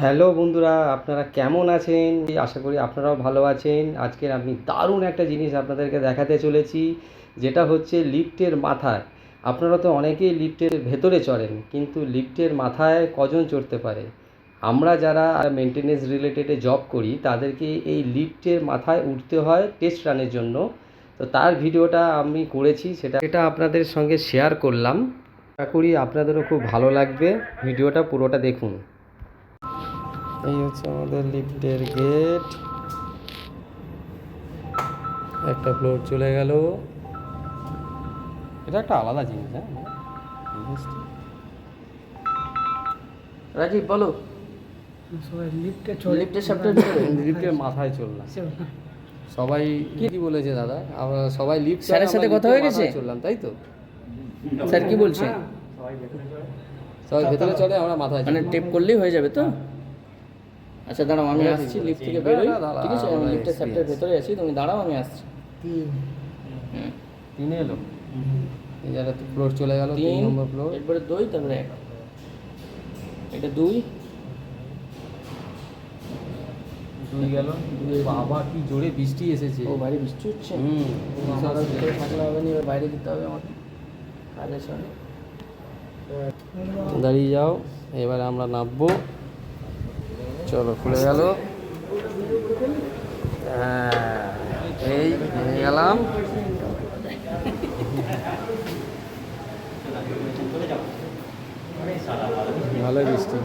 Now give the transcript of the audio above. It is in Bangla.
হ্যালো বন্ধুরা, আপনারা কেমন আছেন? আশা করি আপনারাও ভালো আছেন। আজকের আমি দারুণ একটা জিনিস আপনাদেরকে দেখাতে চলেছি, যেটা হচ্ছে লিফটের মাথায়। আপনারা তো অনেকেই লিফটের ভেতরে চড়েন, কিন্তু লিফটের মাথায় কজন চড়তে পারে? আমরা যারা মেনটেনেন্স রিলেটেডে জব করি, তাদেরকে এই লিফটের মাথায় উঠতে হয় টেস্ট রানের জন্য। তো তার ভিডিওটা আমি করেছি, সেটা আপনাদের সঙ্গে শেয়ার করলাম। আশা করি আপনাদেরও খুব ভালো লাগবে। ভিডিওটা পুরোটা দেখুন। এই হচ্ছে আমাদের লিফটের গেট। একটা ফ্লোর চলে গেল। এটা একটা আলাদা জিনিস। হ্যাঁ, রাজীব বলো। লিফটের মাথায় চললাম সবাই। কি বলেছে দাদা? আমরা সবাই লিফট স্যারের সাথে কথা হয়ে গেছে? চললাম, তাই তো? স্যার কি বলছে? সবাই ভেতরে চলে, আমরা মাথায় মানে টেপ করলেই হয়ে যাবে তো? আচ্ছা দাঁড়াও, আমি আসছি, লিফট থেকে বেরোই। ঠিক আছে, আমি লিফটের সাইডের ভেতরে আছি, তুমি দাঁড়াও, আমি আসছি। তিনে এলো। এই জায়গায় তো ফ্লোর চলে গেল, 3 নম্বর ফ্লোর। এরপরে 2, তারপরে 1। এটা 2 গেল। বাবা কি জোরে বৃষ্টি এসেছে! ও বাইরে বৃষ্টি হচ্ছে। আমার ভিতরে থাকলে হবে না, এবার বাইরে দিতে হবে আমাকে কাজের সঙ্গে। দাঁড়িয়ে যাও, এবারে আমরা নামবো। চলো, খুলে গেল। হ্যাঁ, এই নেমে গেলাম। ভালোই বৃষ্টি।